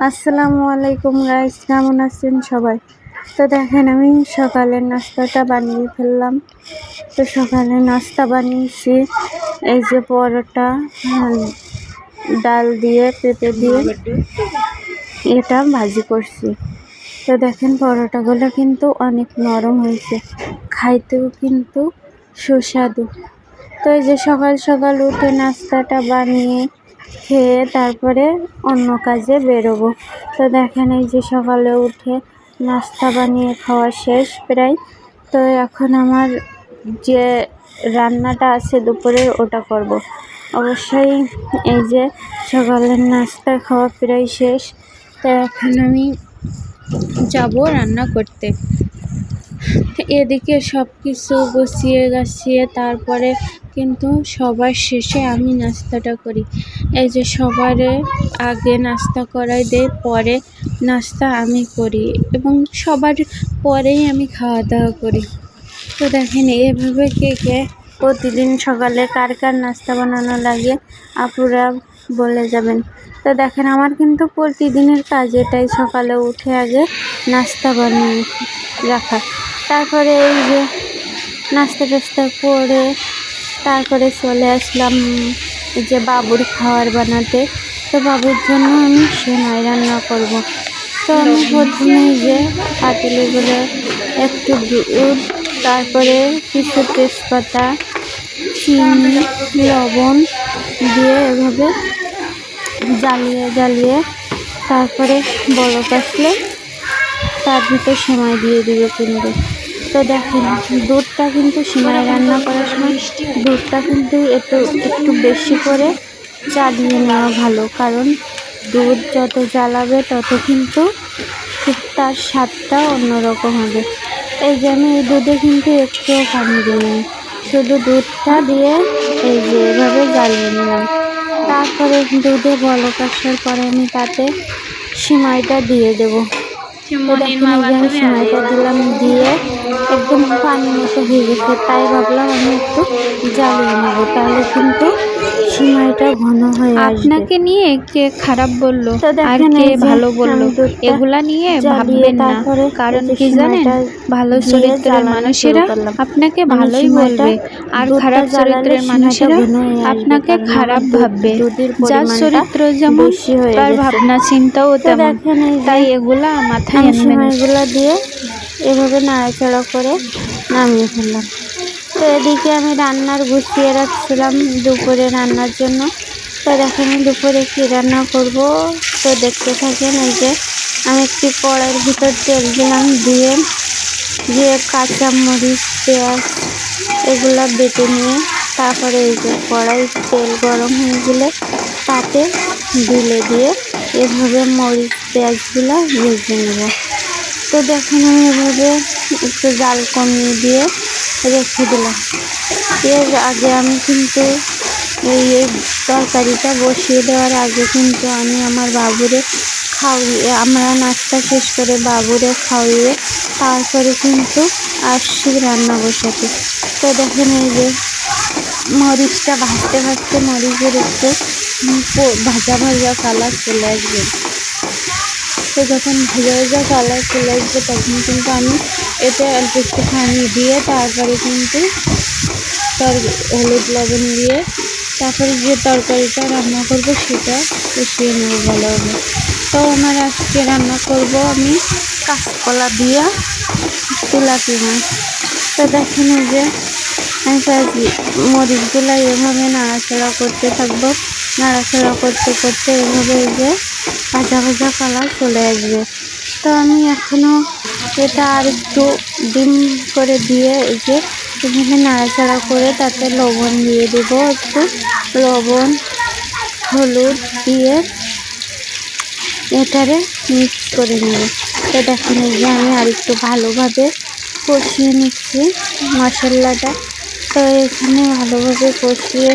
আসসালামু আলাইকুম গাইস, কেমন আছেন সবাই? তো দেখেন আমি সকালের নাস্তাটা বানিয়ে ফেললাম। তো সকালে নাস্তা বানিয়েছি এই যে পরোটা, ডাল দিয়ে পেঁপে দিয়ে এটা ভাজি করছি। তো দেখেন পরোটাগুলো কিন্তু অনেক নরম হয়েছে, খাইতেও কিন্তু সুস্বাদু। তো এই যে সকাল সকাল উঠে নাস্তাটা বানিয়ে খেয়ে তারপরে অন্য কাজে বেরোবো। তো দেখেন এই যে সকালে উঠে নাস্তা বানিয়ে খাওয়া শেষ প্রায়। তো এখন আমার যে রান্নাটা আছে দুপুরের ওটা করব। অবশ্যই এই যে সকালের নাস্তা খাওয়া প্রায় শেষ। তো এখন আমি যাব রান্না করতে। এদিকে সব কিছু গুছিয়ে গাছিয়ে তারপরে কিন্তু সবার শেষে আমি নাস্তাটা করি। এই যে সবার আগে নাস্তা করাই দেয়, পরে নাস্তা আমি করি এবং সবার পরেই আমি খাওয়া দাওয়া করি। তো দেখেন এভাবে কে কে প্রতিদিন সকালে কার কার নাস্তা বানানো লাগে আপুরা বলে যাবেন। তো দেখেন আমার কিন্তু প্রতিদিনের কাজ এটাই, সকালে উঠে আগে নাস্তা বানিয়ে রাখা। তারপরে এই যে নাস্তা টাস্তা করে তারপরে চলে আসলাম এই যে বাবুর খাবার বানাতে। তো বাবুর জন্য আমি সেমাই রান্না করব। তো আমি প্রথমে যে পাতিলে একটু দুধ, তারপরে কিছু তেজপাতা, চিনি, লবণ দিয়ে এভাবে জ্বালিয়ে তারপরে বলক আসলে তার ভিতর সেমাই দিয়ে দিব কিন্তু। তো দেখেন দুধটা কিন্তু সেমাই রান্না করার সময় দুধটা কিন্তু একটু বেশি করে জ্বালিয়ে নেওয়া ভালো, কারণ দুধ যত জ্বালাবে তত কিন্তু তার স্বাদটা অন্যরকম হবে। এই যে আমি এই দুধে কিন্তু একটুও পানি দিইনি, শুধু দুধটা দিয়ে এই যে এভাবে জ্বালিয়ে নিলাম। তারপরে দুধে বলক আসার পরে আমি তাতে সেমাইটা দিয়ে দেবো। তো দেখেন এই যে আমি সেমাইটা দিলাম, দিয়ে একদম পানি মতো হয়ে গেছে, তাই ভাবলাম আমি একটু জ্বালিয়ে নেবো, তাহলে কিন্তু সেমাইটা ঘন হয়ে আসবে। আপনাকে নিয়ে কে খারাপ বললো তো আর দেখেন কে এই যে ভালো বললো আমি দুধটা এগুলা নিয়ে জ্বালিয়ে ভাববেন না, তারপরে কারণ এই যে কি জানেন, সেমাইটা ভালো দিয়ে চরিত্রের জ্বালানো শুরু মানুষেরা করলাম। আপনাকে মানে ভালোই সেমাইটা বলবে আর দুধটা খারাপ জ্বালালে চরিত্রের সেমাইটা মানুষেরা ঘন হয়ে আসবে, আপনাকে কারণ আমার খারাপ ভাববে। দুধের যার পরিমাণটা চরিত্র যেমন বেশি হয়ে তার গেছে। ভাবনা চিন্তাও তো তেমন, দেখেন এই যে তাই এগুলা মাথায় আমি আনবেন না। সেমাইগুলো দিয়ে এভাবে নাড়াচাড়া করে নামিয়ে ফেললাম। তো এদিকে আমি রান্নার গুছিয়ে রাখছিলাম দুপুরে রান্নার জন্য। তো দেখেন আমি দুপুরে কী রান্না করব, তো দেখতে থাকেন। এই যে আমি একটি কড়াইয়ের ভিতর তেল দিলাম, দিয়ে কাঁচামরিচ, পেঁয়াজ এগুলা বেটে নিয়ে তারপরে এই যে কড়াই তেল গরম হয়ে গেলে তাতে দিয়ে এভাবে মরিচ পেঁয়াজগুলো ভেজে নেব। তো দেখেন আমি এভাবে একটু জাল কমিয়ে দিয়ে রেখে দিলাম। এর আগে আমি কিন্তু এই তরকারিটা বসিয়ে দেওয়ার আগে কিন্তু আমি আমার বাবুরে খাওয়িয়ে, আমরা নাস্তা শেষ করে বাবুরে খাওয়িয়ে তারপরে কিন্তু আসছি রান্না বসাতে। তো দেখেন এই যে মরিচটা ভাজতে মরিচের একটু ভাজা কালার চলে আসবে। তো যখন ভাজা কালার চলে আসবে তখন কিন্তু আমি এতে অল্প একটু পানি দিয়ে তারপরে কিন্তু হলুদ লবণ দিয়ে তারপরে যে তরকারিটা রান্না করব সেটা কষিয়ে নেব ভালোভাবে। তো আমার আজকে রান্না করব আমি কাঁচকলা দিয়ে তেলাপি মাছ। তো দেখেন এই যে আমি মরিচগুলো এভাবে নাড়াচাড়া করতে থাকবো, নাড়াচাড়া করতে করতে এভাবে এই যে ভাজা কালার চলে আসবে। তো আমি এখনও এটা আর একটু ডিম করে দিয়ে এই যে এভাবে নাড়াচাড়া করে তাতে লবণ দিয়ে দেবো, একটু লবণ হলুদ দিয়ে এটারে মিক্স করে নেব। তো দেখেন এই যে আমি আর একটু ভালোভাবে কষিয়ে নিচ্ছি মশলাটা। তো এখানে ভালোভাবে কষিয়ে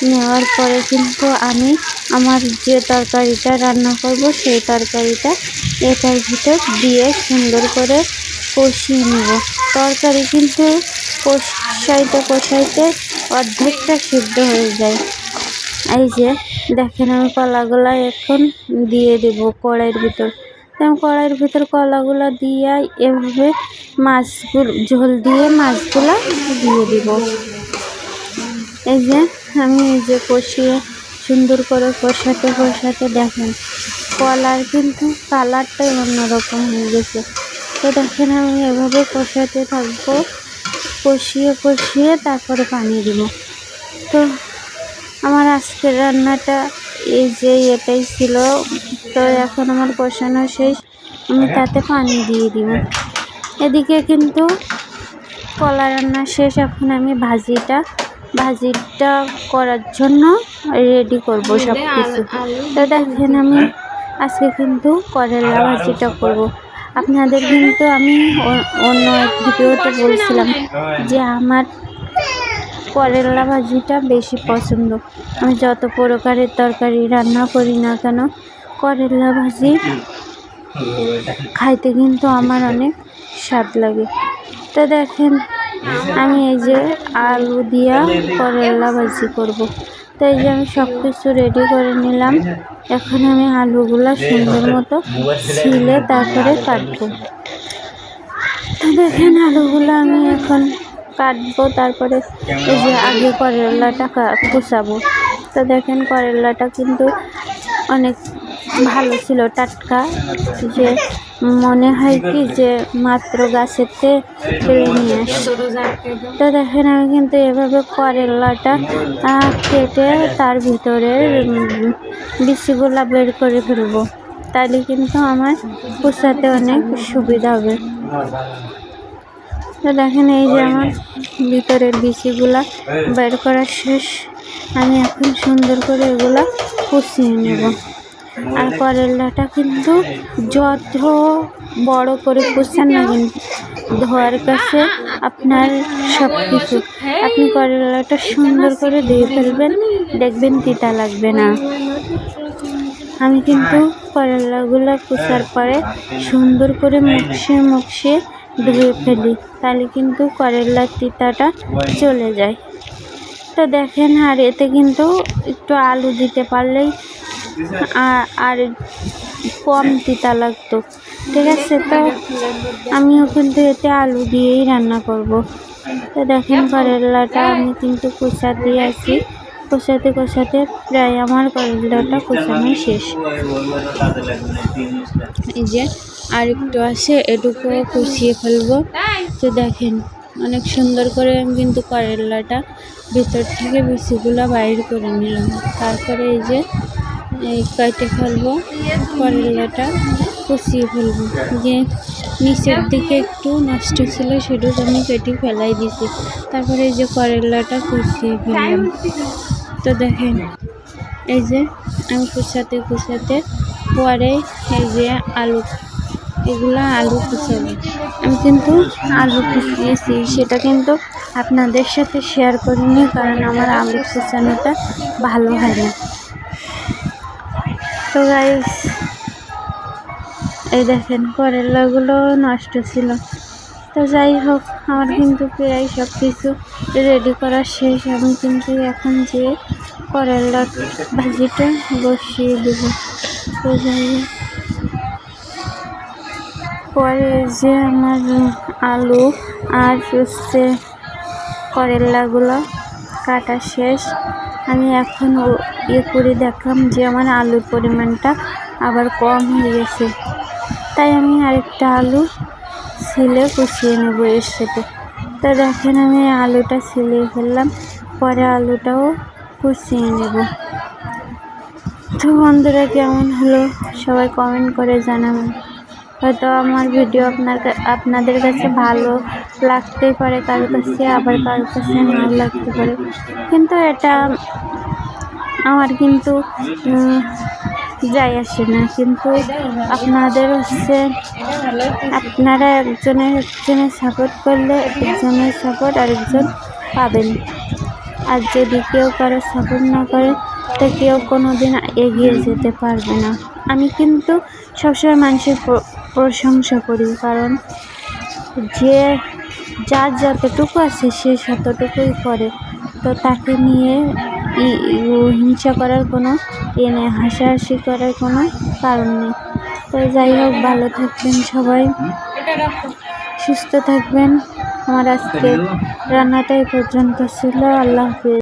নেওয়ার পরে কিন্তু আমি আমার যে তরকারিটা রান্না করব সেই তরকারিটা এটার ভিতর দিয়ে সুন্দর করে কষিয়ে নেব। তরকারি কিন্তু কষাইতে অর্ধেকটা সিদ্ধ হয়ে যায়। এই যে দেখেন আমি কলাগুলা এখন দিয়ে দেব কড়াইয়ের ভিতর। তো আমি কড়াইয়ের ভিতর কলাগুলা দিয়ে এভাবে মাছগুলো ঝোল দিয়ে মাছগুলা দিয়ে দিব। এই যে আমি এই যে কষিয়ে সুন্দর করে কষাতে দেখেন কলার কিন্তু কালারটাই অন্যরকম হয়ে গেছে। তো দেখেন আমি এভাবে কষাতে থাকবো, কষিয়ে তারপরে পানি দিব। তো আমার আজকের রান্নাটা এই যে এটাই ছিল। তো এখন আমার কষানো শেষ, আমি তাতে পানি দিয়ে দিব। এদিকে কিন্তু কলা রান্না শেষ, এখন আমি ভাজিটা করার জন্য রেডি করব সব কিছু। তো দেখেন আমি আজকে কিন্তু করলা ভাজিটা করব। আপনাদের কিন্তু আমি অন্য এক ভিডিওতে বলছিলাম যে আমার করলা ভাজিটা বেশি পছন্দ। আমি যত প্রকারের তরকারি রান্না করি না কেন, করলা ভাজি খাইতে কিন্তু আমার অনেক স্বাদ লাগে। তো দেখেন আমি এই যে আলু দিয়া করলা ভাজি করব। তো এই যে আমি সব কিছু রেডি করে নিলাম। এখন আমি আলুগুলা সুন্দর মতো ছিলে তারপরে কাটবো। তো দেখেন আলুগুলো আমি এখন কাটবো, তারপরে এই যে আগে করলাটা কুচাবো। তো দেখেন করলাটা কিন্তু অনেক ভালো ছিল, টাটকা, যে মনে হয় কি যে মাত্র গাছেতে পেরে নিয়ে আসে। তো দেখেন আমি কিন্তু এভাবে করলাটা কেটে তার ভিতরের বিচিগুলা বের করে ফেলবো, তাহলে কিন্তু আমার কুচাতে অনেক সুবিধা হবে। তো দেখেন এই যে আমার ভিতরের বিচিগুলা বের করা শেষ, আমি এখন সুন্দর করে এগুলা কুচিয়ে নেব। আর করলাটা কিন্তু যত বড় করে কুচান না কিন্তু ধোয়ার কাছে আপনার সব কিছু, আপনি করলাটা সুন্দর করে ধুয়ে ফেলবেন, দেখবেন তিতা লাগবে না। আমি কিন্তু করলাগুলো কুচার পরে সুন্দর করে মুখে ধুয়ে ফেলি, তাহলে কিন্তু করলার তিতাটা চলে যায়। তো দেখেন আর এতে কিন্তু একটু আলু দিতে পারলেই আর কম তিতা লাগতো, ঠিক আছে। তো আমিও কিন্তু এতে আলু দিয়েই রান্না করব। তো দেখেন করলাটা আমি কিন্তু কুচা দিয়ে আছি, কষাতে প্রায় আমার করলাটা কুচানো শেষ। এই যে আর একটু আছে, এটুকুও কুচিয়ে ফেলবো। তো দেখেন অনেক সুন্দর করে আমি কিন্তু করলাটা ভিতর থেকে বিচিগুলো বাইর করে নিলাম, তারপরে এই যে কেটে ফেলবো, করলাটা কুচিয়ে ফেলবো। যে নিচের দিকে একটু নষ্ট ছিল সেটুকু আমি কেটে ফেলাই দিছি, তারপরে এই যে করলাটা কুচিয়ে ফেললাম। তো দেখেন এই যে আমি কুচাতে পরে এই যে আলু কুচাবো। আমি কিন্তু আলু কুচিয়েছি, সেটা কিন্তু আপনাদের সাথে শেয়ার করিনি, কারণ আমার আলু কুচানোটা ভালো হয় না। তো গাইস এই দেখেন করলাগুলো নষ্ট ছিল। তো যাই হোক আমার কিন্তু প্রায় সব কিছু রেডি করা শেষ, আমি কিন্তু এখন যে করলা ভাজিটা বসিয়ে দেব। তো যাই হোক পরে যে আমার আলু আর করলাগুলো কাটা শেষ, আমি এখন করে দেখলাম যে আমার আলুর পরিমাণটা আবার কম হয়ে গেছে, তাই আমি আরেকটা আলু ছিলে কুচিয়ে নেবো এর সাথে। তো দেখেন আমি আলুটা ছিলে ফেললাম, পরে আলুটাও কুচিয়ে নেব। তো বন্ধুরা কেমন হলো সবাই কমেন্ট করে জানাবেন। হয়তো আমার ভিডিও আপনাদের কাছে ভালো লাগতেই পারে, কারোর কাছে আবার কারোর কাছে নাও লাগতে পারে, কিন্তু এটা আমার কিন্তু যাই আসে না। কিন্তু আপনাদের আপনারা একজনের সাপোর্ট করলে একজনের সাপোর্ট আরেকজন পাবেন, আর যদি কেউ কারো সাপোর্ট না করে তো কেউ কোনো দিন এগিয়ে যেতে পারবে না। আমি কিন্তু সবসময় মানুষের প্রশংসা করি, কারণ যার যতটুকু আছে সে ততটুকুই করে, তো তাকে নিয়ে হিংসা করার কোনো নেই, হাসাহাসি করার কোনো কারণ নেই। তো যাই হোক, ভালো থাকবেন সবাই, সুস্থ থাকবেন। আমার আজকে রান্নাটা এই পর্যন্ত ছিল। আল্লাহ হাফিজ।